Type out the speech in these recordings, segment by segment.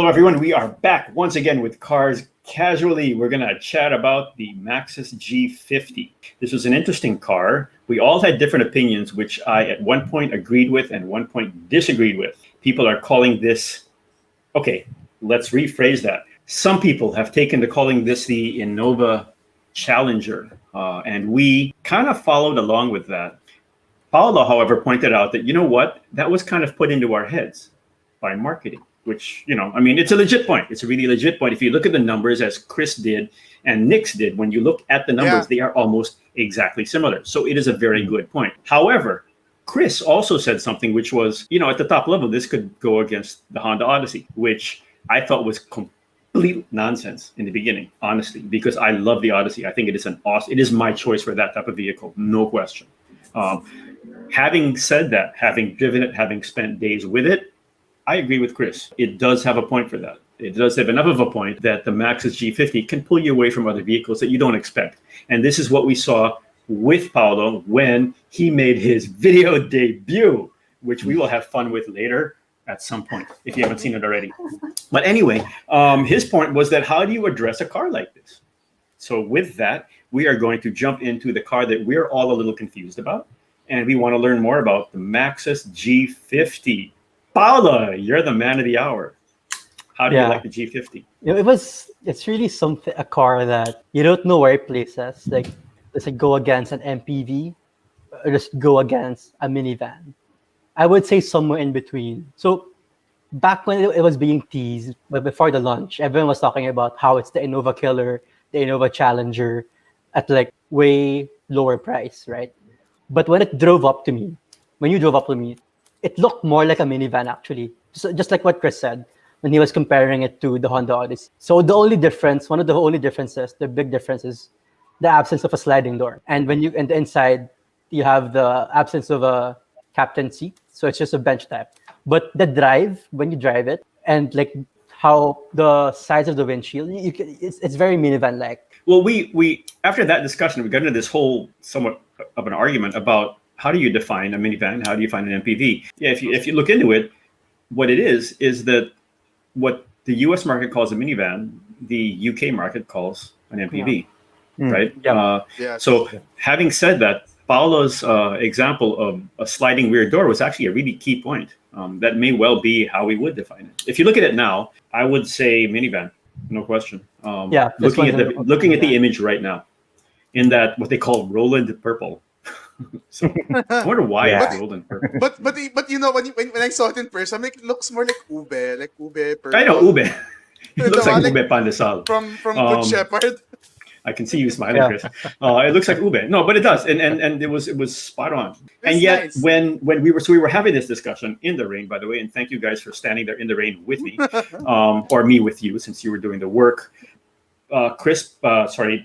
Hello, everyone. We are back once again with Cars Casually. We're going to chat about the Maxus G50. This was an interesting car. We all had different opinions, which I at one point agreed with and one point disagreed with. People are calling this, okay, let's rephrase that. Some people have taken to calling this the Innova Challenger, and we kind of followed along with that. Paolo, however, pointed out that, you know what, that was kind of put into our heads by marketing, which, it's a legit point. It's a really legit point. If you look at the numbers as Chris did and Nix did, when you look at the numbers, they are almost exactly similar. So it is a very good point. However, Chris also said something which was, at the top level, this could go against the Honda Odyssey, which I thought was complete nonsense in the beginning, honestly, because I love the Odyssey. I think it is my choice for that type of vehicle, no question. Having said that, having driven it, having spent days with it, I agree with Chris. It does have a point for that. It does have enough of a point that the Maxus G50 can pull you away from other vehicles that you don't expect. And this is what we saw with Paolo when he made his video debut, which we will have fun with later at some point, if you haven't seen it already. But anyway, his point was that how do you address a car like this? So with that, we are going to jump into the car that we're all a little confused about. And we want to learn more about the Maxus G50. Paula, you're the man of the hour. How do you like the G50? It's really a car that you don't know where it places. Like, does it go against an MPV or just go against a minivan? I would say somewhere in between. So back when it was being teased, but before the launch, everyone was talking about how it's the Innova killer, the Innova Challenger at like way lower price, right? But when you drove up to me, it looked more like a minivan actually. Just like what Chris said when he was comparing it to the Honda Odyssey. So one of the only differences, the big difference is the absence of a sliding door. And when you and the inside, you have the absence of a captain seat. So it's just a bench type. But the drive, when you drive it, and like how the size of the windshield, it's very minivan-like. Well, we after that discussion, we got into this whole somewhat of an argument about how do you define a minivan? How do you find an MPV? Yeah, if you look into it, what it is that what the U.S. market calls a minivan, the U.K. market calls an MPV, right? So having said that, Paolo's example of a sliding rear door was actually a really key point. That may well be how we would define it. If you look at it now, I would say minivan, no question. Looking at the image right now, in that what they call Roland purple. So I wonder why it's Roland purple. But when I saw it in person, I'm like, it looks more like ube purple. I know ube. It looks like ube pandesal from Good Shepherd. I can see you smiling, Chris. It looks like ube. No, but it does, and it was spot on. And yet, nice. when we were having this discussion in the rain, by the way, and thank you guys for standing there in the rain with me, or me with you, since you were doing the work.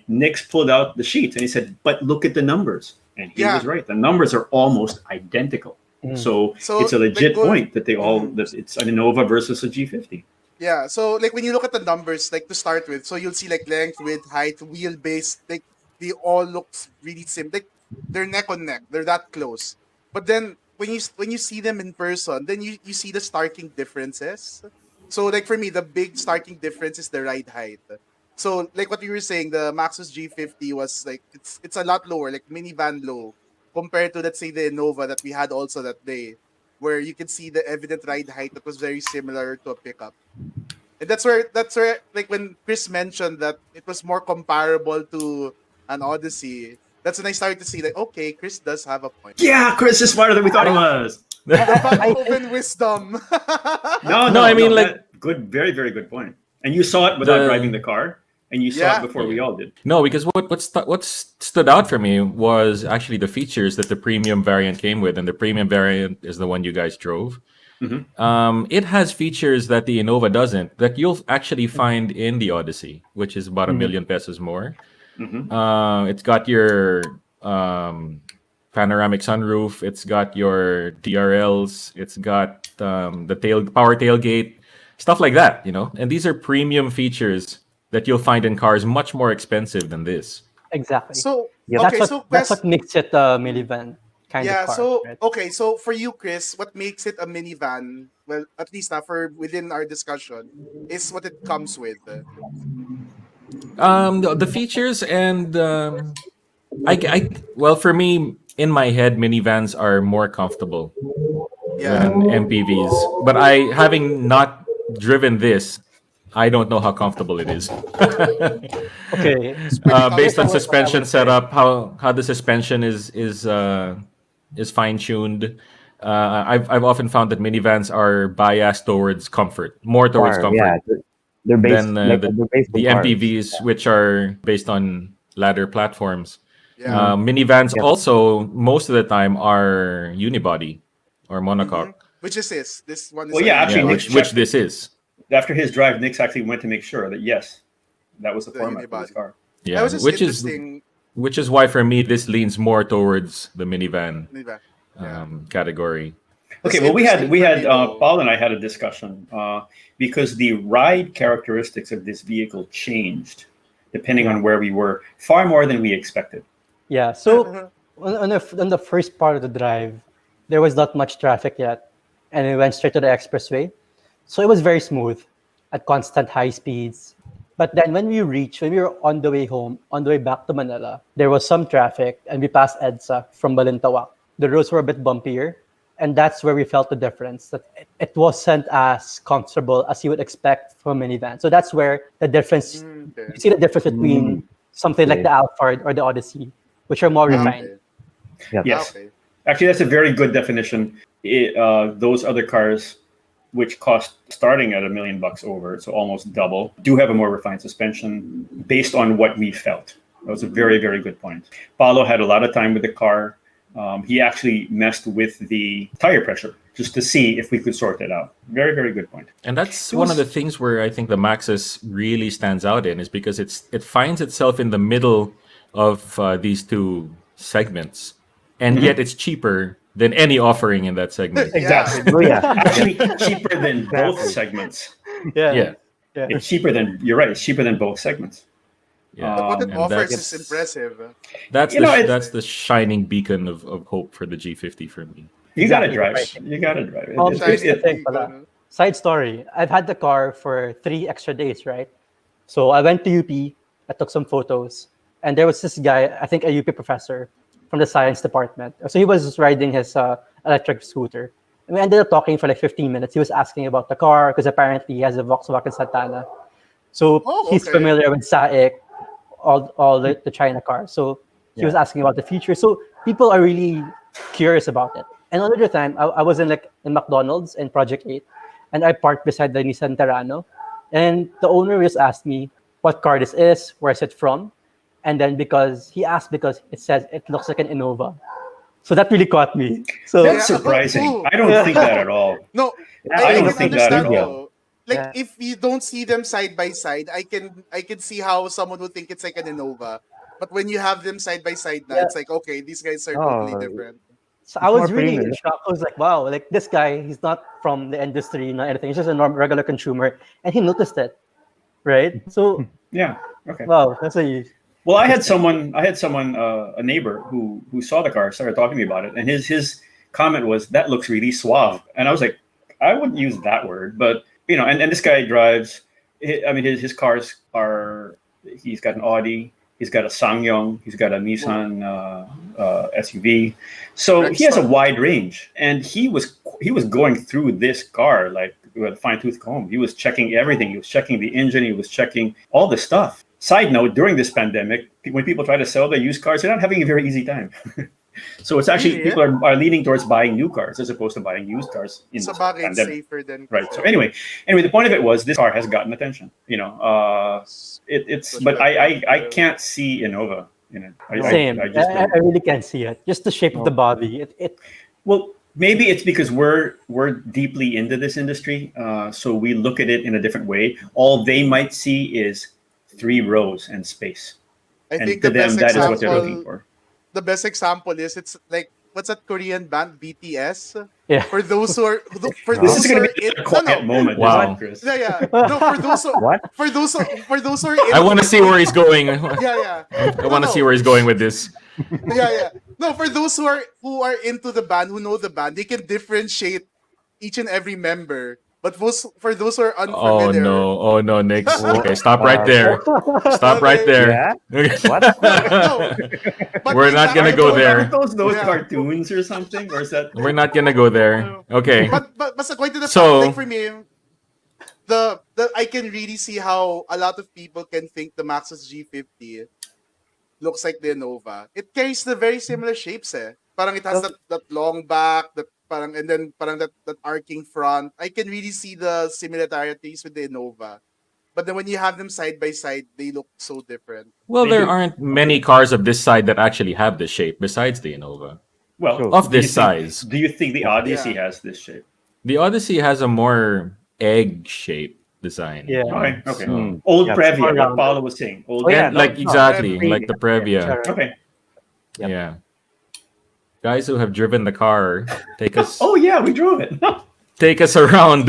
Nix pulled out the sheets and he said, "But look at the numbers," and he was right. The numbers are almost identical. So it's a legit point that it's an Innova versus a G50. Yeah, so like when you look at the numbers, like to start with, so you'll see like length, width, height, wheelbase, like they all look really similar. Like they're neck on neck, they're that close. But then when you see them in person, then you see the starking differences. So like for me, the big starking difference is the ride height. So like what you were saying, the Maxus G50 was like it's a lot lower, like minivan low, compared to, let's say, the Innova that we had also that day, where you can see the evident ride height that was very similar to a pickup. And that's where like when Chris mentioned that it was more comparable to an Odyssey, that's when I started to see like, okay, Chris does have a point. Yeah, Chris is smarter than we thought he was. Open wisdom. No, I mean, like, good, very, very good point. And you saw it without driving the car, and you saw it before we all did. No, because what stood out for me was actually the features that the premium variant came with, and the premium variant is the one you guys drove. Mm-hmm. It has features that the Innova doesn't, that you'll actually find in the Odyssey, which is about $1 million pesos more. Mm-hmm. It's got your panoramic sunroof. It's got your DRLs. It's got the power tailgate, stuff like that, And these are premium features that you'll find in cars much more expensive than this. Exactly. So that's what makes it a minivan. kind of Yeah, car. so Right? okay, so for you, Chris, what makes it a minivan? Well, at least for within our discussion, is what it comes with. The features and well, for me, in my head, minivans are more comfortable Yeah. than MPVs. But having not driven this, I don't know how comfortable it is. Okay. It's pretty Based on Here's comfortable. what I suspension would say. setup, how the suspension is fine tuned. I've often found that minivans are biased towards comfort, more towards Car, yeah, comfort they're based than like they're based on the cars. MPVs, which are based on ladder platforms. Yeah. Minivans Yep. also most of the time are unibody or monocoque. Which is this? This one is Well, yeah, a actually, Yeah, Nick's which checked this is. after his drive. Nick's actually went to make sure that yes, that was the the format for this unibody. car. That Yeah, was just interesting. which is why for me this leans more towards the minivan Minivan. Yeah. category. Okay, That's well, we had interesting for me, though. Paul and I had a discussion because the ride characteristics of this vehicle changed depending on where we were, far more than we expected. Yeah. So on the first part of the drive, there was not much traffic yet, and we went straight to the expressway. So it was very smooth at constant high speeds. But then when we were on the way home, on the way back to Manila, there was some traffic, and we passed EDSA from Balintawak. The roads were a bit bumpier, and that's where we felt the difference. That it wasn't as comfortable as you would expect from a minivan. So that's where the difference. Okay. You see the difference between something like the Alphard or the Odyssey, which are more refined. Okay. Yep. Yes. Okay. Actually, that's a very good definition. Those other cars, which cost starting at $1 million over, so almost double, do have a more refined suspension based on what we felt. That was a very, very good point. Paulo had a lot of time with the car. He actually messed with the tire pressure just to see if we could sort it out. Very, very good point. And that's one of the things where I think the Maxus really stands out in is because it finds itself in the middle of these two segments, and yet it's cheaper than any offering in that segment. Exactly. Oh yeah. Actually, cheaper than both segments. Yeah. It's cheaper than, you're right, it's cheaper than both segments. Yeah. But what it and offers that's- is impressive. That's You know, it's- that's the shining beacon of hope for the G50 for me. You gotta Exactly. drive. Right. You gotta drive. Here's the It- thing, pala. Side story. I've had the car for 3 extra days, right? So I went to UP, I took some photos, and there was this guy, I think a UP professor from the science department. So he was riding his electric scooter. And we ended up talking for like 15 minutes. He was asking about the car because apparently he has a Volkswagen Santana. So he's okay. familiar with SAIC, all the China cars. So he was asking about the features. So people are really curious about it. And another time, I was in McDonald's in Project 8, and I parked beside the Nissan Terrano. And the owner just asked me what car this is, where is it from? And then because it says it looks like an Innova. So that really caught me. So That's Yeah. surprising. Oh. I don't think that at all. No, I don't can think that at understand all. though. Like Yeah. if you don't see them side by side, I can see how someone would think it's like an Innova. But when you have them side by side now, it's like okay, these guys are totally Oh. different. So I was more really premium. shocked. I was like, wow, like this guy, he's not from the industry, not anything. He's just a regular consumer. And he noticed it, right? So, Yeah. Okay. wow, that's a Well, I had someone, a neighbor who saw the car, started talking to me about it, and his comment was, "That looks really suave," and I was like, I wouldn't use that word, but and this guy drives. I mean, his cars are. He's got an Audi, he's got a Sangyong, he's got a Nissan SUV, so he has a wide range, and he was going through this car like with a fine tooth comb. He was checking everything. He was checking the engine. He was checking all the stuff. Side note, during this pandemic, when people try to sell their used cars, they're not having a very easy time. So it's actually, people are leaning towards buying new cars as opposed to buying used cars in So this bakit pandemic. safer than Right. So anyway, the point of it was this car has gotten attention. It's but I can't see Innova in it. same. I just I don't. really can't see it. Just the shape of the body. Well, maybe it's because we're deeply into this industry, so we look at it in a different way. All they might see is 3 rows and space, I and think to the them best that is example, what they're looking for. the best example is it's like what's that Korean band BTS? Yeah. For those who are This is going to be in, a quiet moment, Wow. isn't it, Chris? Yeah. No, for those who, What? for those who are in, I want to see where he's going. yeah. I want to see where he's going with this. Yeah. No, for those who are into the band, who know the band, they can differentiate each and every member. But for those who are unfamiliar, Oh no, Nix. Okay, stop right Uh, there. Stop right there. Yeah? What? no, but We're not gonna go there. Aren't those Yeah. cartoons or something? Or is that We're not gonna go there. Okay. but going to the So- fact, like for me, the I can really see how a lot of people can think the Maxus G50 looks like the Innova. It carries the very similar shapes, eh. Parang it has that long back, and then that arcing front. I can really see the similarities with the Innova. But then when you have them side by side, they look so different. Well, They there do. aren't many cars of this side that actually have this shape besides the Innova. well True. Of do you this think- size. Do you think the Odyssey Yeah. has this shape? The Odyssey has a more egg shape design. Yeah. Okay, okay. So- Old Yeah, Previa, what around Paolo was saying. Old Oh, yeah, Previa. Like no, exactly, Previa. like the Previa. Yeah. Okay. Yep. Yeah. Guys who have driven the car, take us Oh yeah, we drove it. take us around.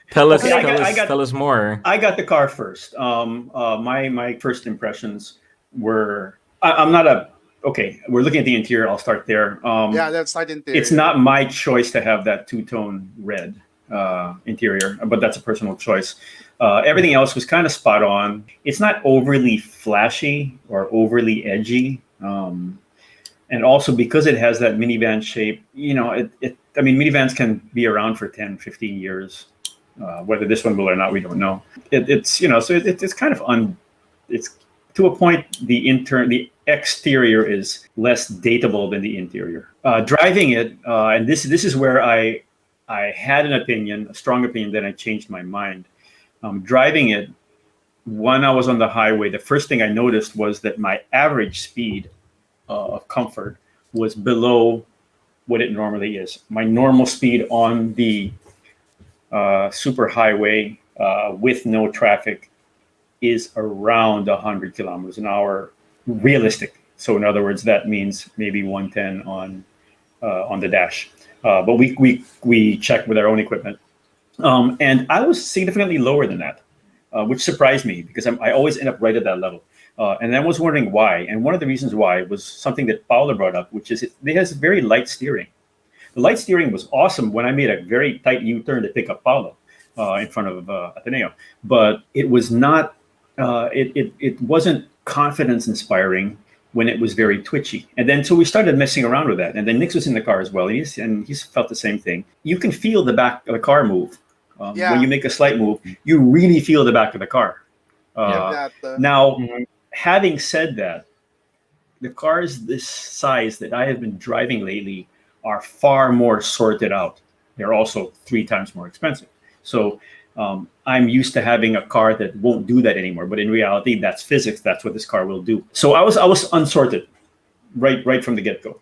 tell us, Okay, I got- tell us more. I got the car first. My first impressions were I'm not a okay. We're looking at the interior. I'll start there. Yeah, that's side interior. It's not my choice to have that two-tone red interior, but that's a personal choice. Everything else was kind of spot on. It's not overly flashy or overly edgy. And also because it has that minivan shape, I mean, minivans can be around for 10, 15 years. Whether this one will or not, we don't know. It's kind of it's to a point, the exterior is less dateable than the interior. Driving it, and this is where I had an opinion, a strong opinion, then I changed my mind. Driving it, when I was on the highway, the first thing I noticed was that my average speed of comfort was below what it normally is. My normal speed on the super highway with no traffic is around 100 kilometers an hour, realistic. So in other words, that means maybe 110 on the dash. But we checked with our own equipment, and I was significantly lower than that, which surprised me because I always end up right at that level. And I was wondering why. And one of the reasons why was something that Paolo brought up, which is it has very light steering. The light steering was awesome when I made a very tight U-turn to pick up Paolo in front of Ateneo. But it was not, it wasn't confidence inspiring when it was very twitchy. And then so we started messing around with that. And then Nix was in the car as well. And he's felt the same thing. You can feel the back of the car move. Yeah. When you make a slight move, you really feel the back of the car. Now, having said that, the cars this size that I have been driving lately are far more sorted out. They're also 3 times more expensive. So I'm used to having a car that won't do that anymore. But in reality, that's physics. That's what this car will do. So I was unsorted right from the get-go.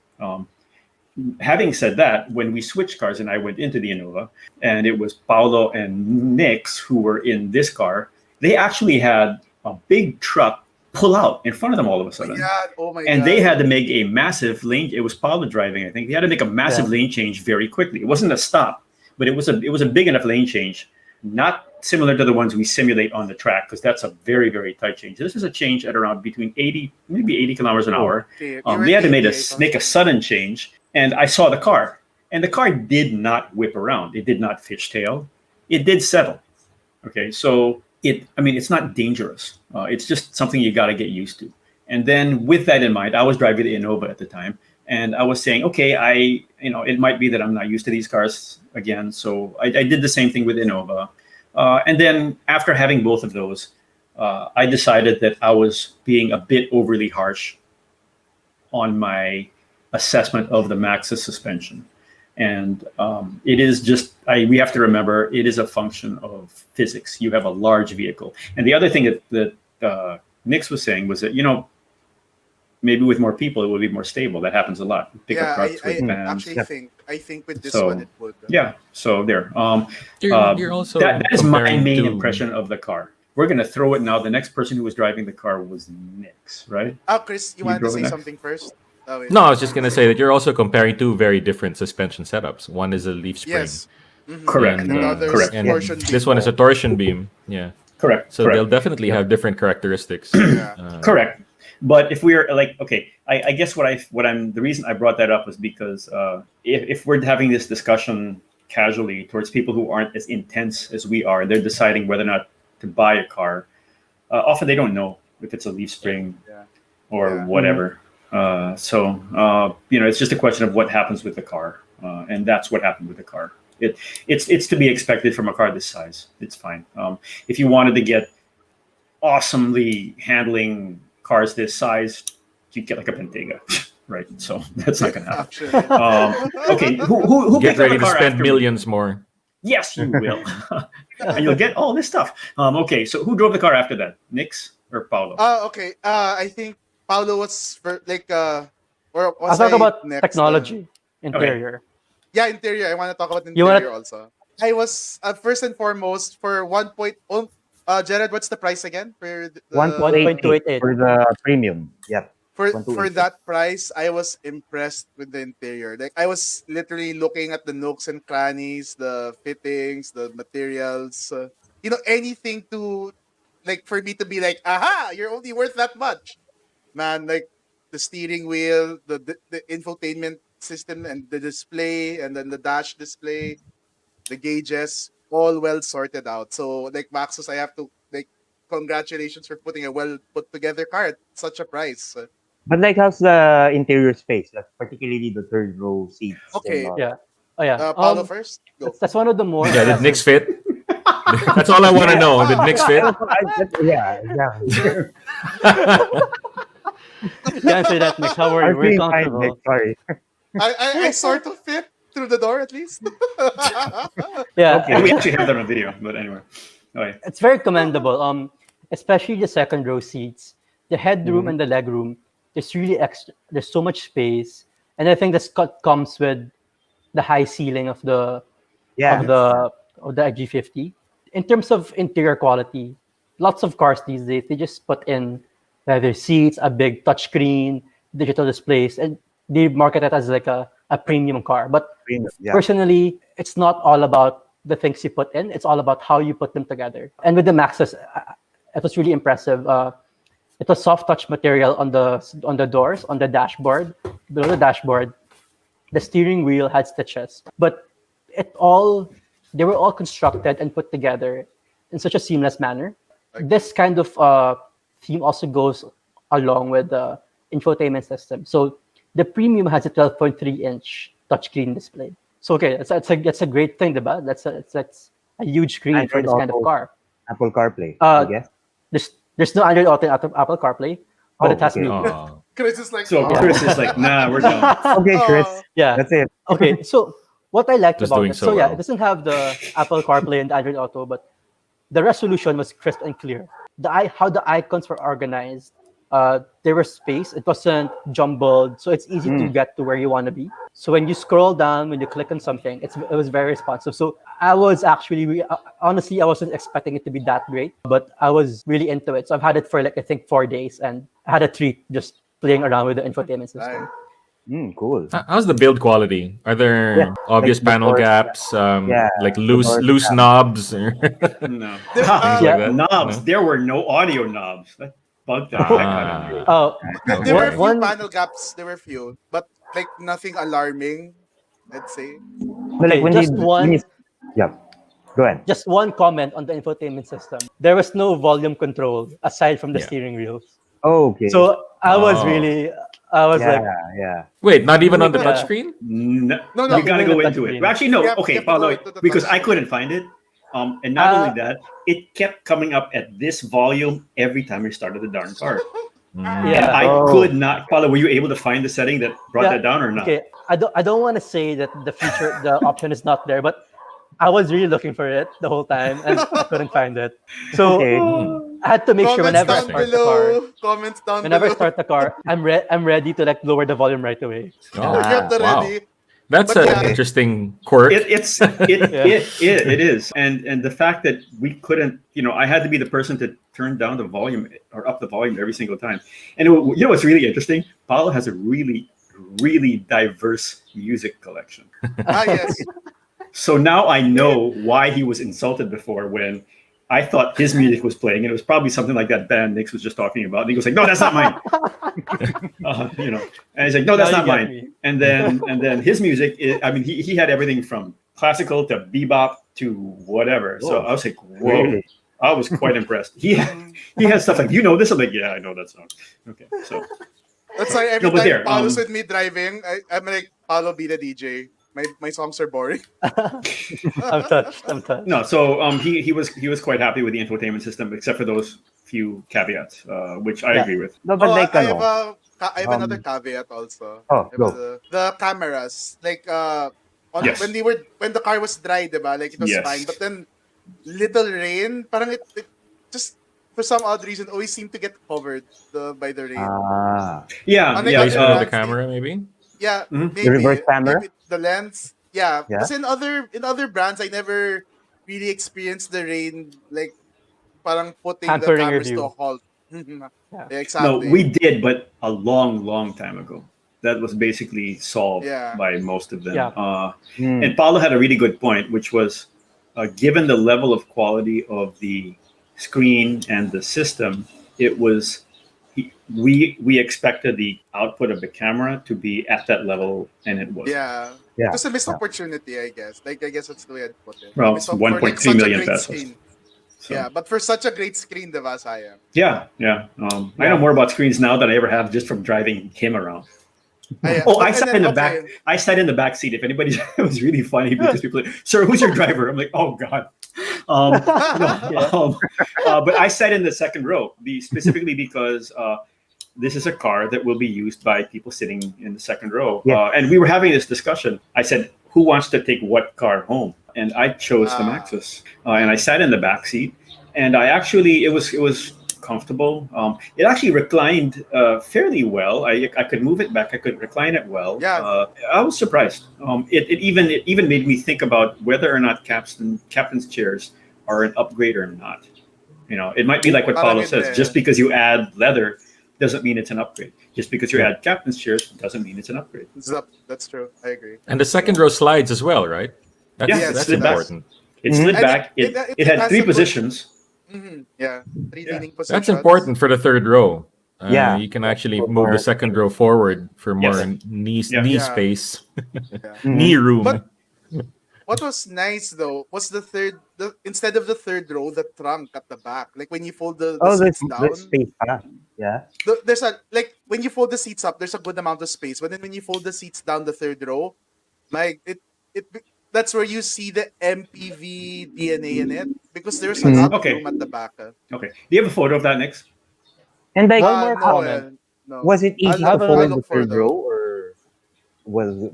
Having said that, when we switched cars and I went into the Innova, and it was Paolo and Nix who were in this car, they actually had a big truck pull out in front of them all of a sudden. Yeah, oh my And God. they had to make a massive lane. It was Paolo driving, I think. They had to make a massive lane change very quickly. It wasn't a stop, but it was a big enough lane change, not similar to the ones we simulate on the track, because that's a very, very tight change. This is a change at around between 80 kilometers an hour. Okay, They had to make 88 a sudden change, and I saw the car, and the car did not whip around. It did not fishtail. It did settle. Okay, so it's not dangerous. It's just something you got to get used to. And then with that in mind, I was driving the Innova at the time, and I was saying, okay, it might be that I'm not used to these cars again. So I did the same thing with Innova. And then after having both of those, I decided that I was being a bit overly harsh on my assessment of the Maxus suspension. And it is just, we have to remember, it is a function of physics. You have a large vehicle. And the other thing that Nix was saying was that, maybe with more people, it will be more stable. That happens a lot. Pickup trucks with vans. I think with this So, one it would. Yeah, so there. You're also that is my comparing main to- impression of the car. We're going to throw it now. The next person who was driving the car was Nix, right? Chris, you You wanted to drove say it? something first? Oh, wait. No, I was just gonna say that you're also comparing 2 very different suspension setups. One is a leaf spring. Yes. Mhm. Correct. And another correct. is torsion This one is a torsion beam. Yeah. Correct. So they'll definitely have different characteristics. Correct. But if we're like, okay, I guess the reason I brought that up was because if we're having this discussion casually towards people who aren't as intense as we are, they're deciding whether or not to buy a car. Often they don't know if it's a leaf spring or whatever. It's just a question of what happens with the car, and that's what happened with the car. It's to be expected from a car this size. It's fine. If you wanted to get awesomely handling cars this size, you get like a Pentega, right? So that's not gonna happen. Okay, who Get picked up ready a to car spend after millions more. Yes, you will, and you'll get all this stuff. Okay, so who drove the car after that? Nix or Paulo? Okay. I think Paulo was for like or I'll was talk I about next? technology, interior. Yeah, interior. I want to talk about You interior wanna- also. I was first and foremost for 1. Jared, what's the price again for the 1.288 for the premium. Yep. for 1.288. that price? I was impressed with the interior. Like I was literally looking at the nooks and crannies, the fittings, the materials. Anything to like for me to be like, aha, you're only worth that much, man. Like the steering wheel, the infotainment system, and the display, and then the dash display, the gauges, all well sorted out. So like Maxus, I have to like congratulations for putting a well put together car at such a price. But like, how's the interior space? Like, particularly the third row seats. Okay. and all. Yeah. Oh yeah. Paulo first. Go. That's one of the more. Yeah, did Nix fit? That's all I want to know. Did Nix fit? Yeah. You answer that, Nick. How are you? I'm We're feeling fine, comfortable. Nick. Sorry. I sort of fit through the door at least. Yeah. Yeah, we actually have that on video, but anyway. Okay. It's very commendable. Especially the second row seats, the headroom and the legroom. There's really extra. There's so much space, and I think this comes with the high ceiling of the G50. In terms of interior quality, lots of cars these days they just put in leather seats, a big touchscreen, digital displays, and they market it as like a premium car. But Premium, yeah. personally, it's not all about the things you put in. It's all about how you put them together. And with the Maxus, it was really impressive. It was soft touch material on the doors, on the dashboard, below the dashboard. The steering wheel had stitches, but they were all constructed and put together in such a seamless manner. This kind of theme also goes along with the infotainment system. So the premium has a 12.3-inch touchscreen display. So okay, that's a great thing, diba? That's a huge screen for this kind of car. Apple CarPlay, I guess. There's no Android Auto and Apple CarPlay, but it has okay. Bluetooth. Chris is like, So Chris is like, nah, we're done. Okay, Chris. Yeah. That's it. Okay, so what I liked Just about doing it, so yeah, well. it doesn't have the Apple CarPlay and Android Auto, but the resolution was crisp and clear. How the icons were organized, there was space. It wasn't jumbled, so it's easy to get to where you want to be. So when you scroll down, when you click on something, it was very responsive. So I was actually, honestly, I wasn't expecting it to be that great, but I was really into it. So I've had it for like, I think 4 days, and I had a treat just playing around with the infotainment system. Cool. How's the build quality? Are there obvious like the panel doors, gaps? Like loose doors, knobs? No. Things Yeah, like that? knobs. No? There were no audio knobs. That bugged the heck out of me. Oh, there were a few one- panel gaps. There were a few, but like nothing alarming, I'd say. But like Okay, yeah. Go ahead. just one comment on the infotainment system. There was no volume control aside from the Yeah. steering wheels. Oh, okay. So I was Oh. really, I was like, yeah. Wait, not even on the Yeah. touchscreen? No, No, you gotta even go the into it. touchscreen. Well, actually, no. You have Okay, to go Paulo, into the because I touchscreen. couldn't find it. And not only that, it kept coming up at this volume every time we started the darn car. And yeah. I Oh. could not. Paulo, were you able to find the setting that brought Yeah, that down or not? Okay, I don't want to say that the option is not there, but I was really looking for it the whole time and I couldn't find it. So Okay. I had to make sure Comments whenever I down start the car, below. Comments down whenever I below. start the car, I'm ready to like lower the volume right away. Oh, Get the wow. ready. That's But an yeah. interesting quirk. It is, and the fact that we couldn't, I had to be the person to turn down the volume or up the volume every single time. And what's really interesting? Paulo has a really, really diverse music collection. Yes. So now I know why he was insulted before when I thought his music was playing, and it was probably something like that band Nix was just talking about. And he goes like, "No, that's not mine." And he's like, "No, that's Now not you get mine." me. And then his music, he had everything from classical to bebop to whatever. So I was like, "Whoa!" Really? I was quite impressed. He had stuff like, "You know this?" I'm like, "Yeah, I know that song." Okay, so That's why every but time there, Paolo's with me driving, I'm like, Paolo, be the DJ. My songs are boring. I'm touched. I'm touched. no, so he was quite happy with the infotainment system, except for those few caveats, which I Yeah. agree with. No, but like, I have another caveat also. Oh, I have go. the cameras, like Yes. when the car was dry, diba? Like it was Yes. fine, but then little rain, parang it just for some odd reason always seemed to get covered by the rain. Yeah, Unlike yeah. other Placement of the brands, camera, maybe. Yeah, Mhm. maybe The reverse camera? maybe the lens. Yeah, Yeah. because in other brands, I never really experienced the rain like parang putting the Hampering your cameras to a view. halt. Yeah. Yeah, No, exactly. we did, but a long, long time ago. That was basically solved Yeah. by most of them. Yeah. And Paulo had a really good point, which was given the level of quality of the screen and the system, it was we expected the output of the camera to be at that level, and it was. Yeah. Yeah. It was a missed Yeah. opportunity, I guess. Like I guess that's the way I'd put it. Well, Missed it's for like 1.3 such a million great pesos. screen. So, Yeah, but for such a great screen, diba, sayang? yeah. I know more about screens now than I ever have just from driving him around. Oh, I sat in the back. I sat in the back seat. If anybody, it was really funny because people, are like, "Sir, who's your driver?" I'm like, "Oh God." But I sat in the second row, specifically because this is a car that will be used by people sitting in the second row. Yeah. And we were having this discussion. I said, "Who wants to take what car home?" And I chose the Maxus, and I sat in the back seat. And I actually, it was comfortable. It actually reclined fairly well. I could move it back. I could recline it well. Yeah. I was surprised. It even made me think about whether or not captain's chairs are an upgrade or not. It might be like what Paulo says. Just because you add leather doesn't mean it's an upgrade. Just because you add captain's chairs doesn't mean it's an upgrade. That's true. I agree. And the second row slides as well, right? That's, Yeah, that's slid back. important. It slid And back. it It had has three a good- positions. Yeah. Three Yeah. leaning positions. That's important for the third row. Yeah. You can actually For move the more- second row forward for more Yes. knee Yeah. knee Yeah. space, Yeah. knee room. But what was nice though was instead of the third row, the trunk at the back. Like when you fold the Oh, there's seats down, space. Yeah. there's a like when you fold the seats up, there's a good amount of space. But then when you fold the seats down the third row, like that's where you see the MPV DNA in it because there's a lot of Okay. room at the back. Okay. Do you have a photo of that, Nix? And like, One more No, comment. no. was it easy I'll to look- I'll fold the look for third the- row, or was it,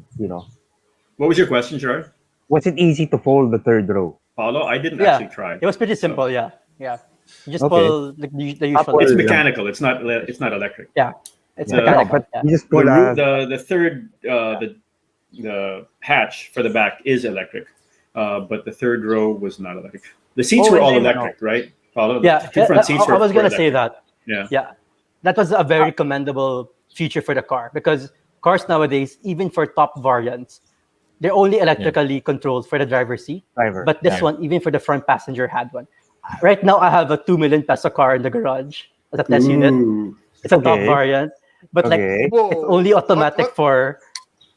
What was your question, Gerard? was it easy to fold the third row? Paulo, I didn't Yeah. actually try. It was pretty So- simple. Yeah. You just Okay. pull the usual. Upward. It's Yeah. mechanical. It's not electric. Yeah. It's No, mechanical. but Yeah. you just The, pull roo- a the third the hatch for the back is electric, but the third row was not electric. The seats Oh, were all and then- electric, right? Paulo? Yeah. The two front seats I were. was were gonna say electric. that. Yeah. That was a very commendable feature for the car because cars nowadays, even for top variants, they're only electrically controlled for the driver's seat. driver. But this Yeah. one, even for the front passenger, had one. Right now, I have a 2 million peso car in the garage as a test unit. Ooh. It's a top Okay. variant, but like Okay. Whoa. it's only automatic What- for.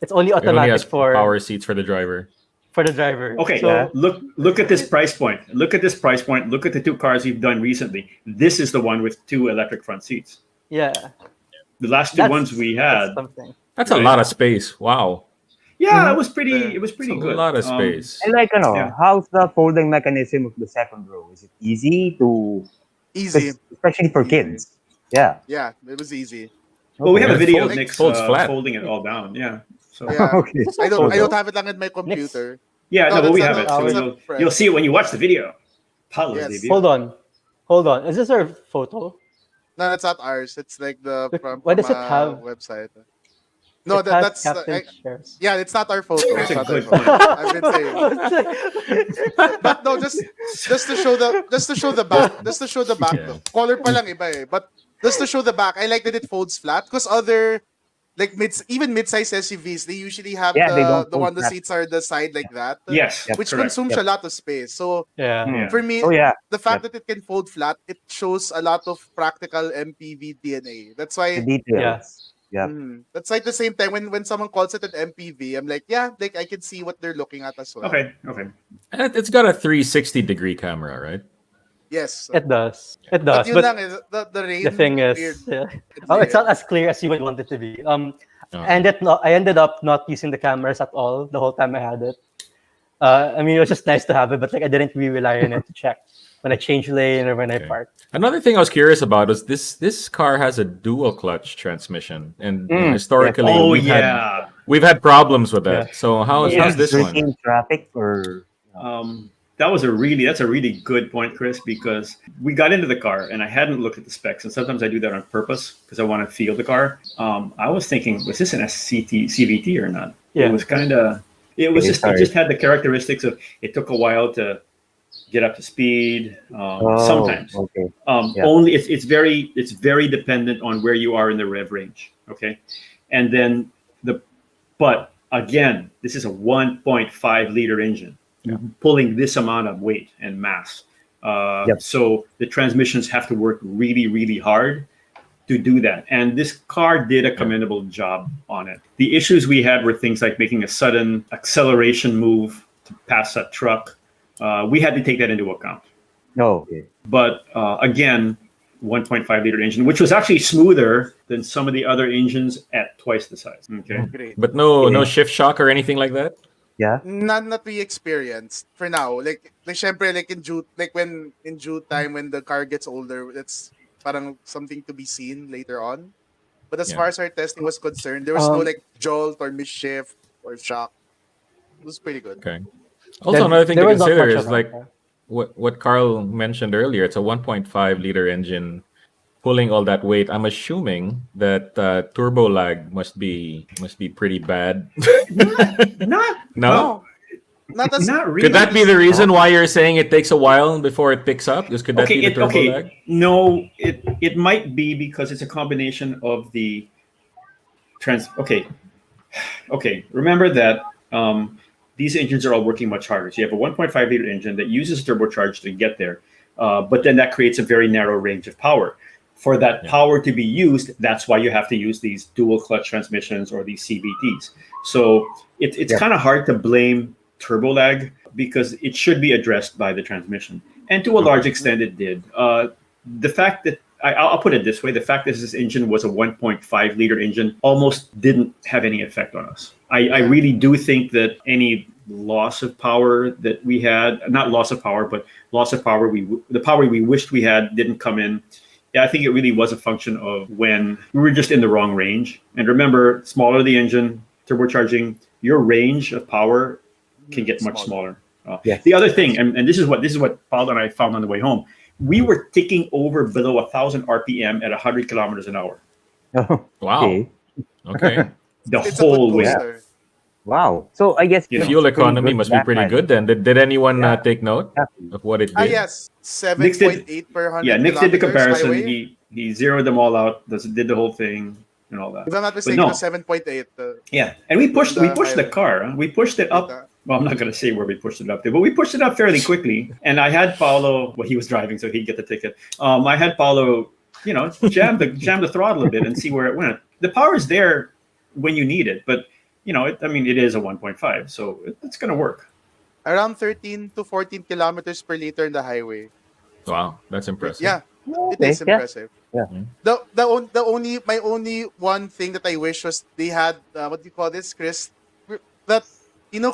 It's only It only automatic has for power seats for the driver. the driver. Okay, So look at this price point. Look at this price point. Look at the two cars we've done recently. This is the one with two electric front seats. yeah, The last two that's- ones we that's had. something. That's a Right. lot of space. Wow. Yeah, it was pretty. It was It's pretty a good. lot of space. And like, Yeah. how's the folding mechanism of the second row? Is it easy to, Easy. especially for kids? Yeah. Yeah, it was easy. Well, we have Yeah, a video it of Nick folds flat. folding it all down. Yeah. So Yeah. Okay. I don't have it lang in my computer. yeah, No, no, but we that's have it. not- So that's you'll, not fresh. you'll see it when you watch the video. Paulo's Yes. debut. Hold on. Is this our photo? No, that's not ours. It's like the Look, from, why does from it a have- website. No, It has that's captain's chairs. yeah, it's not our photo. That's It's a not our good photo. point. I've been saying. But no, just to show the back. Just to show the back. Yeah. Though. Color pa lang iba eh. But just to show the back, I like that it folds flat because other like even mid-size SUVs, they usually have Yeah, they don't the fold one the flat. seats are the side like that. Yes, Yep. Which correct. consumes a lot of space. So Yeah. Yeah. for me, Oh yeah. the fact Yep. that it can fold flat, it shows a lot of practical MPV DNA. That's The why details. Yeah. that's like the same time when someone calls it an MPV, I'm like, yeah, like I can see what they're looking at as well. Okay. And it's got a 360-degree camera, right? Yes. It does. It But does. yun But lang, the rain the thing weird. is, oh, it's not as clear as you would want it to be. I ended up not using the cameras at all the whole time I had it. I mean, it was just nice to have it, but like I didn't really rely on it to check when I change lane or when I Okay. park. Another thing I was curious about is this car has a dual clutch transmission, and Mm, historically Oh we've yeah. had problems with that. Yeah. So how's Yeah. this one? Routine traffic or That's a really good point, Chris, because we got into the car and I hadn't looked at the specs, and sometimes I do that on purpose because I want to feel the car. I was thinking, was this an CVT or not? Yeah. It was kind of. It was Okay, just. It sorry. just had the characteristics of. It took a while to get up to speed. oh, Sometimes. okay. Yeah. Only it's very dependent on where you are in the rev range. Okay, and then but again, this is a 1.5 liter engine pulling this amount of weight and mass. Yep. So the transmissions have to work really, really hard to do that. And this car did a commendable job on it. The issues we had were things like making a sudden acceleration move to pass a truck. We had to take that into account. Oh, okay. But again, 1.5 liter engine, which was actually smoother than some of the other engines at twice the size. Okay. Great. But no Yeah. shift shock or anything like that. Yeah. None that we experienced for now. Like syempre, like in June, like when in June time when the car gets older, it's parang something to be seen later on. But as Yeah. far as our testing was concerned, there was no Um, like jolt or misshift or shock. It was pretty good. Okay. Also, another thing to there was not consider much is of like that. what Carl mentioned earlier. It's a 1.5 liter engine pulling all that weight. I'm assuming that turbo lag must be pretty bad. Not No? Not as not really. Could that be the reason why you're saying it takes a while before it picks up? Because could that be the turbo lag? No, it might be because it's a combination of the trans. Okay. Remember that these engines are all working much harder. So you have a 1.5 liter engine that uses turbocharged to get there, but then that creates a very narrow range of power. For that power to be used, that's why you have to use these dual clutch transmissions or these CVTs. So it's kind of hard to blame turbo lag because it should be addressed by the transmission, and to a large extent it did. The fact that I'll put it this way: the fact that this engine was a 1.5 liter engine almost didn't have any effect on us. I really do think that any loss of power that we had, not loss of power, but loss of power, the power we wished we had didn't come in. Yeah, I think it really was a function of when we were just in the wrong range. And remember, smaller the engine, turbocharging, your range of power can get much smaller. Yes. The other thing, and this is what Paul and I found on the way home, we were ticking over below 1,000 RPM at 100 kilometers an hour Oh, Wow. okay. Okay. the it's whole a good way. booster. Wow. So I guess You know, Fuel pretty economy good must be pretty backline. good then. Did anyone take note Exactly. of what it did? Yes, Nick did- 7.8 per 100 Yeah, Nick did the kilometers comparison. highway. He zeroed them all out, did the whole thing and all that. If I'm not mistaken, no. it was 7.8. Yeah, and we pushed the highway. car. Huh? We pushed it up. Data. Well, I'm not going to say where we pushed it up to, but we pushed it up fairly quickly. And I had Paulo. Well, he was driving, so he'd get the ticket. I had Paulo, jam the throttle a bit and see where it went. The power is there when you need it, but it is a 1.5, so it's going to work. Around 13 to 14 kilometers per liter in the highway. Wow, that's impressive. Yeah, it Okay, is yeah. impressive. Yeah. My only one thing that I wish was they had what do you call this, Chris? That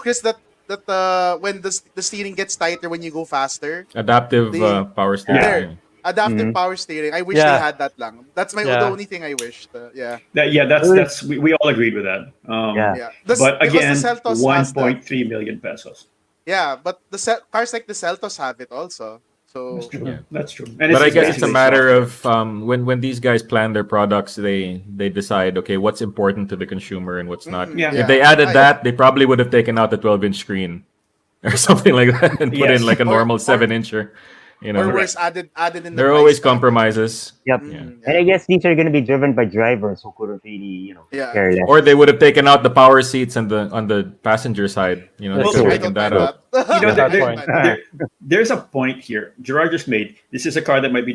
Chris, that when the steering gets tighter when you go faster, Adaptive They- power steering. There. adaptive Mhm. power steering. I wish Yeah. they had that lang. That's the Yeah. only thing I wished. Yeah. That's we all agreed with that. Yeah. Yeah. But because again, the Seltos has that. 1.3 million pesos. Yeah, but cars like the Seltos have it also. So Yeah. That's true. And But I guess it's a basically matter software. of when these guys plan their products, they decide, okay, what's important to the consumer and what's not. Mhm. Yeah. If they added Ah, that, they probably would have taken out the 12-inch screen or something like that and put Yes. in like a Or- normal or- 7-incher. You Or know, worse, added in the there are price always tag. compromises. Yep. Yeah. And I guess these are going to be driven by drivers who couldn't really, Yeah. care less. Or they would have taken out the power seats and on the passenger side. You know, they That's could have I true. taken don't that mind out. that. You know, Fair I don't point. mind that. there's a point here. Gerard just made. This is a car that might be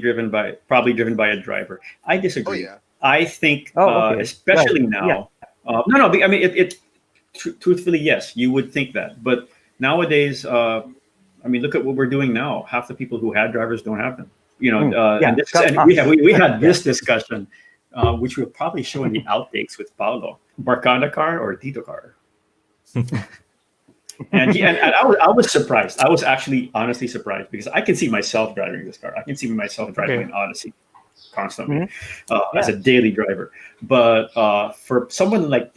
probably driven by a driver. I Oh disagree. yeah. I think, Oh, okay. especially Well, now. No. I mean, truthfully, yes, you would think that. But nowadays, I mean, look at what we're doing now. Half the people who had drivers don't have them. You know, Yeah. and we had this discussion, which we'll probably show in the outtakes with Paulo. Barcana car or Tito car? And I was surprised. I was actually honestly surprised because I can see myself driving this car. I can see myself driving an Odyssey constantly as a daily driver. But for someone like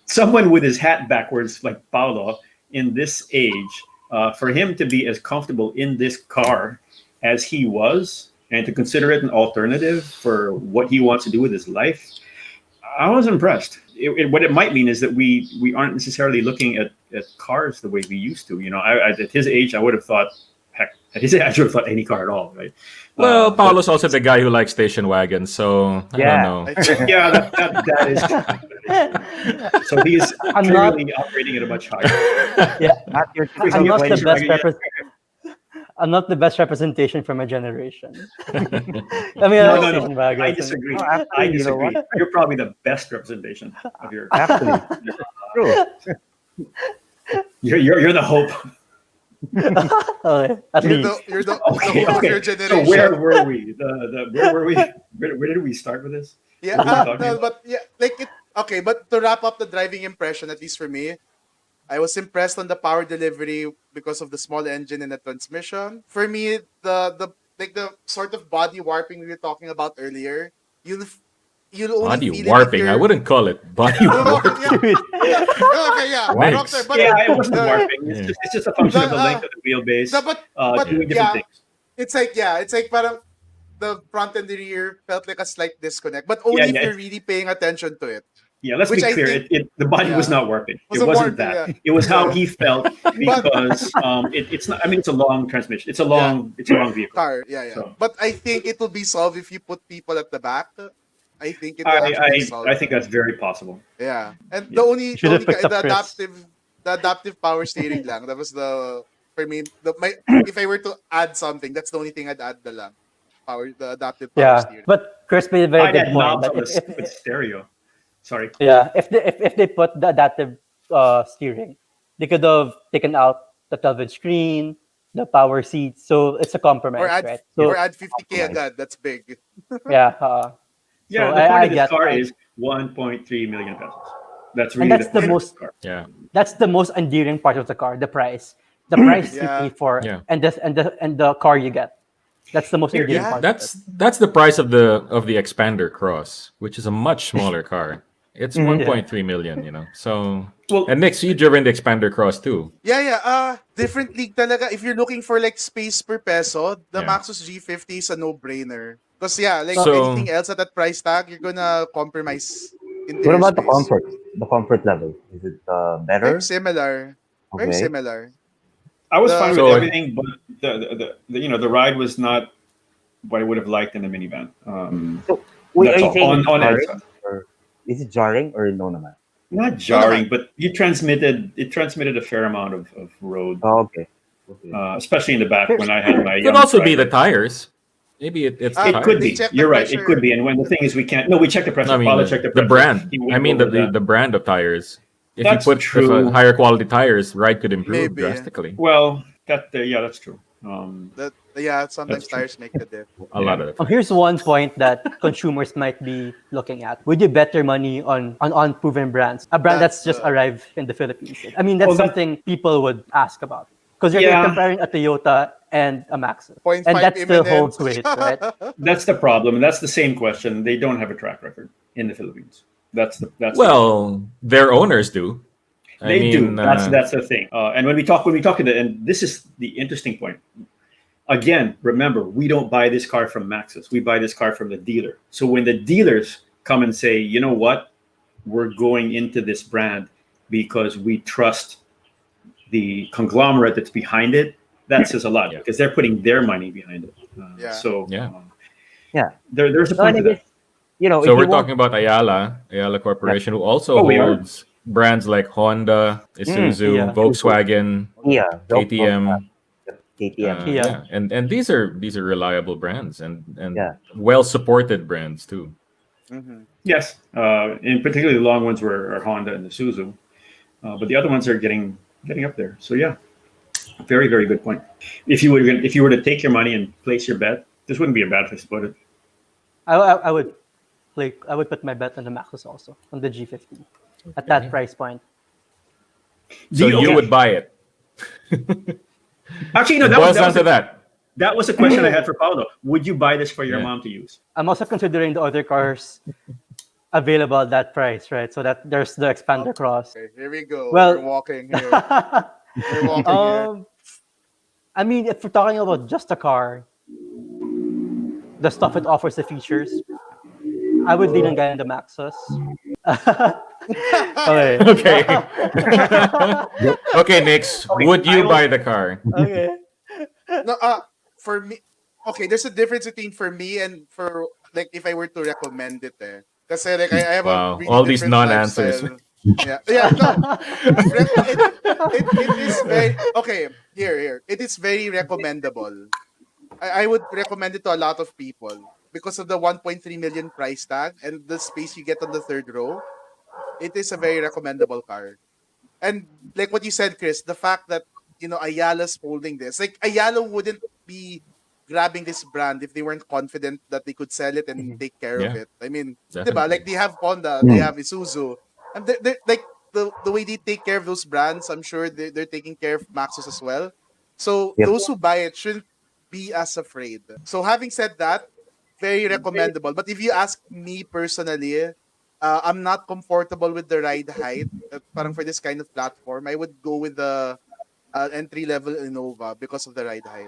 someone with his hat backwards like Paulo in this age, for him to be as comfortable in this car as he was and to consider it an alternative for what he wants to do with his life, I was impressed. What it might mean is that we aren't necessarily looking at cars the way we used to. You know, at his age, I would have thought, heck, at his age, I would have thought any car at all, right? Well, But- Paulo's also the guy who likes station wagons, so I Yeah. don't know. I think, yeah, that is. So he is I'm not- clearly operating at a much higher. Yeah, Not your I'm not the typical best I'm not the best representation from a generation. I mean, No, I no, station no. wagons I and- disagree. Oh, I actually, you know disagree. what? You're probably the best representation of your. Actually, true. You're the hope. Okay, at you're least. the Okay, hope of your okay. So generation. where were we? Where were we? Where did we start with this? Yeah, What were we talking no, about? but yeah, like it. Okay, but to wrap up the driving impression, at least for me, I was impressed on the power delivery because of the small engine and the transmission. For me, the sort of body warping we were talking about earlier, you'll only Body feel it if warping. I you're- wouldn't call it body No, no, warping. yeah. Okay, yeah, Thanks. doctor, but Yeah, it wasn't uh, warping. It's just a function of the No, length of the wheelbase, no, but doing different yeah, things. it's like parang the front and the rear felt like a slight disconnect, but only if yeah, you're really paying attention to it. Yeah, let's Which be I clear. think- The body was yeah. not warping. It Wasn't wasn't warping, that. yeah. It was how Yeah. he felt because it's not. I mean, it's a long transmission. It's a long vehicle. Car, yeah. So- But I think it will be solved if you put people at the back. I think it will actually be solved. I think that's very possible. Yeah, and Yeah. the only Should have picked up the Chris. adaptive power steering lang. That was for me. If I were to add something, that's the only thing I'd add the adaptive power Yeah, steering. but Chris made a very I good had point. knobs That on the if, stupid stereo. Sorry. yeah, if they put the adaptive steering, they could have taken out the 12-inch screen, the power seats. So it's a compromise, or add right? So or add 50K agad. That's big. yeah, Yeah, So the I point of this get- car I- is 1.3 million pesos. That's really that's the point of most- this car. Yeah. that's the most endearing part of the car, the price. The price Yeah. you pay for Yeah. and the car you get. That's the most endearing Yeah. part. That's the price of the Expander Cross, which is a much smaller car. It's 1.3 million, you know. So Well- and Nick, so you driven the Expander Cross too. Yeah. Different league talaga. If you're looking for like space per peso, the Yeah. Maxus G50 is a no-brainer. Because like So- anything else at that price tag, you're gonna compromise What interior about the space. comfort? The comfort level, is it better? Very similar. Very Okay. similar. I was The- fine with So- everything, but the ride was not what I would have liked in a minivan. Wait, That's are you all. saying On it's Ed's jarring? Or is it jarring or no naman? Not jarring, but it transmitted a fair amount of road, Oh, okay. Okay. especially in the back when I had my. It could young also be the driver. tires. Maybe it's the Ah, It tires. could They be. check the You're right. pressure. It could be. And when the thing is, we can't. No, we checked the pressure. I mean, Paula checked the the pressure. brand. He went I mean, over that. the brand of tires. If That's you put true. higher quality tires, ride could improve Maybe. drastically. Well, that's true. Sometimes That's true. tires make the diff. A lot of it. Here's one point that consumers might be looking at. Would you bet your money on unproven brands? A brand that's That's, just arrived in the Philippines. I mean, that's Well, that- something people would ask about. Because you're Yeah. comparing a Toyota and a Maxus. 0.5 And that still imminent. holds weight, right? That's the problem, and that's the same question. They don't have a track record in the Philippines. That's Well, their owners do. I they do. mean, That's the thing. And when we talk to and this is the interesting point. Again, remember, we don't buy this car from Maxus. We buy this car from the dealer. So when the dealers come and say, you know what, we're going into this brand because we trust the conglomerate that's behind it, that says a lot Yeah. because they're putting their money behind it. Yeah. So Yeah. there's a No, point and to I guess, So if you we're want, talking about Ayala Corporation, who also Oh, we are? holds brands like Honda, Isuzu, Yeah. Volkswagen, yeah, KTM. KTM. Kia. Yeah, and these are reliable brands and Yeah. well supported brands too. Mhm. Yes, in particularly the long ones are Honda and the Suzu, but the other ones are getting up there. So yeah, very very good point. If you were to take your money and place your bet, this wouldn't be a bad place to put it. I would put my bet on the Maxus also on the G50 at that price point. So you okay. would buy it. Actually, no, It that boils down was to that. that was a question I had for Paulo. Would you buy this for your Yeah. mom to use? I'm also considering the other cars available at that price, right? So that there's the Expander Cross. Okay, here we go. Well- We're walking here. We're walking here. I mean, if we're talking about just a car, the stuff it offers, the features, I would lean on guy in the Maxus. Okay. Okay. Okay, Nix, would I you will- buy the car? Okay. No, for me, okay, there's a difference between for me and for like if I were to recommend it. Because like I have Wow, a really all these different non-answers. lifestyle. Yeah, no. It is very okay. Here. It is very recommendable. I would recommend it to a lot of people because of the 1.3 million price tag and the space you get on the third row. It is a very recommendable car. And like what you said, Chris, the fact that Ayala's holding this, like Ayala wouldn't be grabbing this brand if they weren't confident that they could sell it and take care of Yeah. it. I mean, Definitely. diba? Like they have Honda, they have Isuzu, and they're like the way they take care of those brands, I'm sure they're taking care of Maxus as well. So Yep. those who buy it shouldn't be as afraid. So having said that, very recommendable. But if you ask me personally, I'm not comfortable with the ride height. Parang for this kind of platform, I would go with the entry level Innova because of the ride height.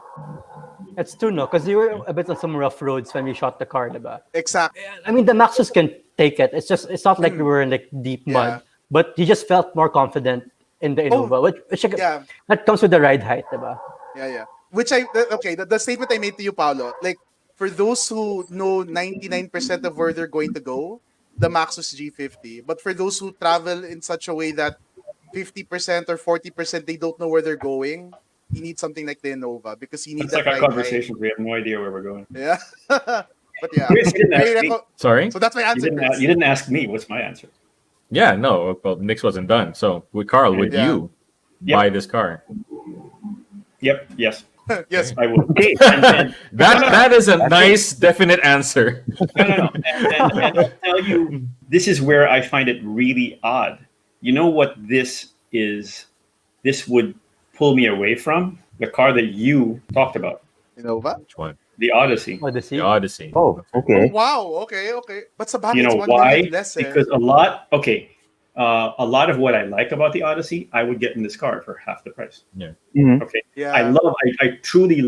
It's true, no? Because you were a bit on some rough roads when we shot the car, diba? Exactly. I mean, the Maxus can take it. It's not like we were in like deep mud, Yeah. but you just felt more confident in the Innova, which Yeah. that comes with the ride height, diba? Yeah. Which the statement I made to you, Paolo, like for those who know 99% of where they're going to go, the Maxus G50. But for those who travel in such a way that 50% or 40% they don't know where they're going, you need something like the Innova because you need It's that like our ride height. conversation. We have no idea where we're going. Yeah. But yeah. Chris, you didn't Very ask me. Sorry? So that's my answer, Chris. You didn't ask me. What's my answer? Yeah, no. Well, Nix wasn't done. So, Carl, would Yeah. you Yep. buy this car? Yep. Yes, Yes. I would. Okay. That is a nice, definite answer. No. And I'll tell you, this is where I find it really odd. You know what this is? This would pull me away from the car that you talked about, Innova? Which one? the Odyssey. Odyssey. The Odyssey. Oh, Oh, okay. wow. Okay. But Sabah You it's know 1 why? million less. Because a lot of what I like about the Odyssey, I would get in this car for half the price. Mhm. Okay. Yeah. I truly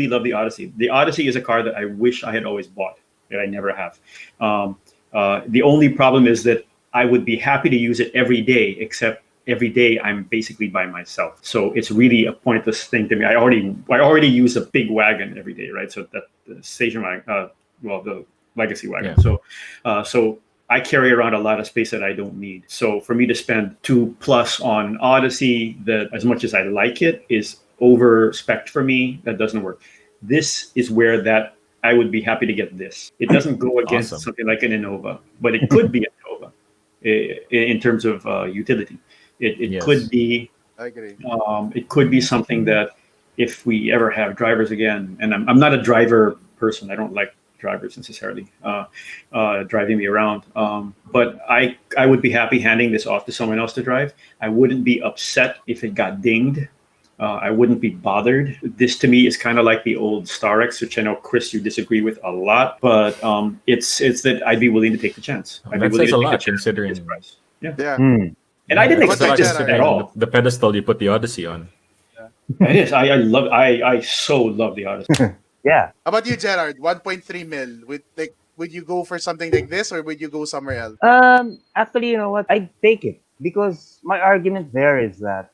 love the Odyssey. The Odyssey is a car that I wish I had always bought, that I never have. The only problem is that I would be happy to use it every day, except every day I'm basically by myself. So it's really a pointless thing to me. I already use a big wagon every day, right? So that the station wagon, the legacy wagon. Yeah. So I carry around a lot of space that I don't need. So for me to spend $2+ on Odyssey, that as much as I like it, is over spec for me. That doesn't work. This is where that I would be happy to get this. It doesn't go against Awesome. something like an Innova, but it could be an Innova in terms of utility. It Yes. could be I agree. it could be something that if we ever have drivers again, and I'm not a driver person. I don't like drivers necessarily driving me around. But I would be happy handing this off to someone else to drive. I wouldn't be upset if it got dinged. I wouldn't be bothered. This to me is kind of like the old Starex, which I know, Chris, you disagree with a lot, but it's that I'd be willing to take the chance. I'd be That willing says to a take the lot, chance at considering this price. Yeah. Yeah. Hmm. And I didn't What's expect that, this Gerard? at all. The pedestal you put the Odyssey on. It is. I so love the Odyssey. Yeah. How about you, Gerard? 1.3 mil. Would you go for something like this or would you go somewhere else? Actually, you know what? I'd take it Because my argument there is that,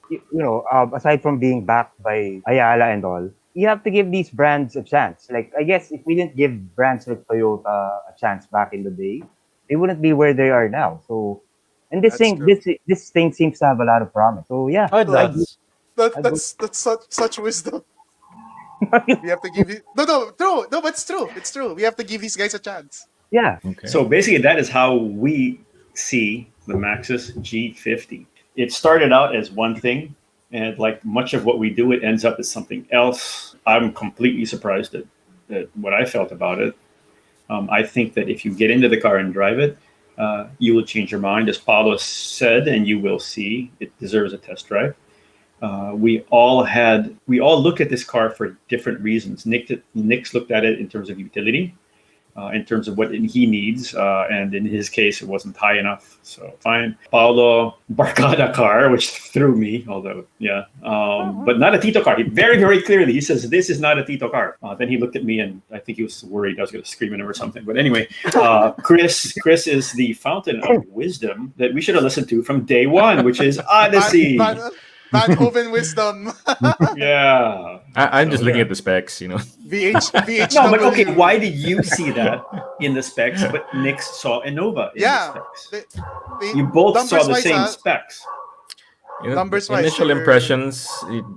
aside from being backed by Ayala and all, you have to give these brands a chance. Like, I guess if we didn't give brands like Toyota a chance back in the day, they wouldn't be where they are now. So, and this That's thing, true. this thing seems to have a lot of promise. So yeah, Oh, it Like, does. I'd go- that's such wisdom. We have to give it. No, true. No, but it's true. It's true. We have to give these guys a chance. yeah. Okay. So basically, that is how we see the Maxus G50. It started out as one thing, and like much of what we do, it ends up as something else. I'm completely surprised at what I felt about it. I think that if you get into the car and drive it, you will change your mind, as Paulo said, and you will see it deserves a test drive. We all looked at this car for different reasons. Nick's looked at it in terms of utility, in terms of what he needs, and in his case, it wasn't high enough. So fine. Paulo Barcada car, which threw me, although but not a Tito car. He very, very clearly he says this is not a Tito car. Then he looked at me and I think he was worried I was going to scream at him or something. But anyway, Chris is the fountain of wisdom that we should have listened to from day one, which is Odyssey. Van Hoven wisdom. Yeah. I'm just looking yeah. at the specs, VHW. No, but okay, why did you see that in the specs, but Nick saw Innova in Yeah. the specs? The You both saw the numbers-wise, same specs. Numbers-wise, Initial they're- impressions,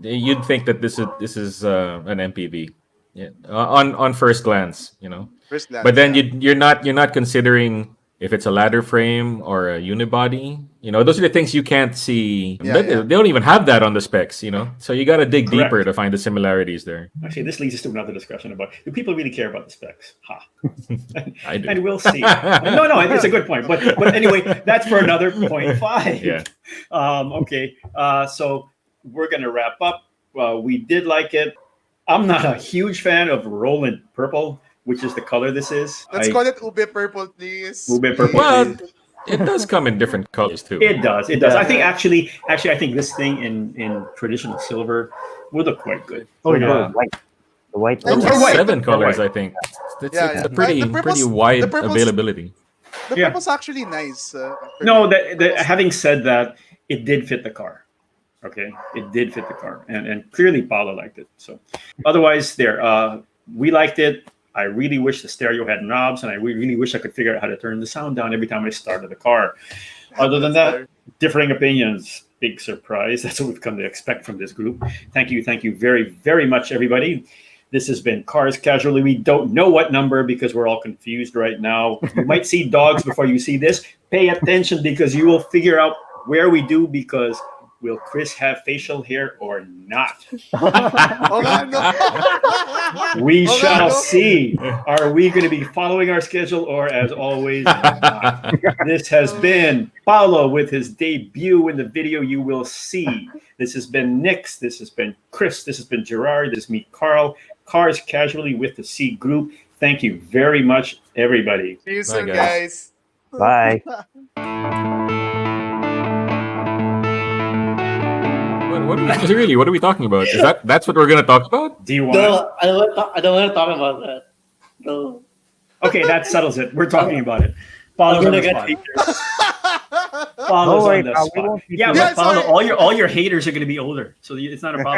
you'd think that this is an MPV, on first glance, First glance, But then yeah. you're not considering if it's a ladder frame or a unibody. Those are the things you can't see. Yeah, They yeah. don't even have that on the specs. So you got to dig Correct. deeper to find the similarities there. Actually, this leads us to another discussion about do people really care about the specs? I do. And we'll see. No, it's a good point. But anyway, that's for another 0.5. Yeah. Okay. So we're gonna wrap up. We did like it. I'm not a huge fan of Roland Purple, which is the color this is. Let's call it Ube Purple, please. Ube Purple. Well, it does come in different colors too. It does. It does. Yeah. I think actually, I think this thing in traditional silver would look quite good. Oh, Yeah. the white. The white. Like, Or white. 7 colors, Or white. I think. It's Yeah, a yeah. pretty The purple's- pretty wide the purple's- availability. The Yeah. purple's actually nice. For No, me. having said that, it did fit the car. Okay, it did fit the car, and clearly Paolo liked it. So, otherwise, we liked it. I really wish the stereo had knobs, and I really wish I could figure out how to turn the sound down every time I started the car. Other than that, differing opinions. Big surprise. That's what we've come to expect from this group. Thank you very, very much, everybody. This has been Cars Casually. We don't know what number because we're all confused right now. You might see dogs before you see this. Pay attention because you will figure out where we do, because will Chris have facial hair or not? Oh, man, no. We Oh, shall no. see. Are we going to be following our schedule, or as always, not? This has been Paulo with his debut in the video you will see. This has been Nix. This has been Chris. This has been Gerard. This is me, Carl. Cars Casually with the C Group. Thank you very much, everybody. See you soon, guys. guys. Bye. What are we talking about? That's what we're gonna talk about? Do you want? No, I don't want to talk about that. No. Okay, that settles it. We're talking about it. Paulo's I'm on gonna the get spot. haters. Paulo's Don't worry, on the pal, we spot. won't be Yeah, too- but Paulo, Yeah, sorry. all your haters are going to be older, so it's not a problem.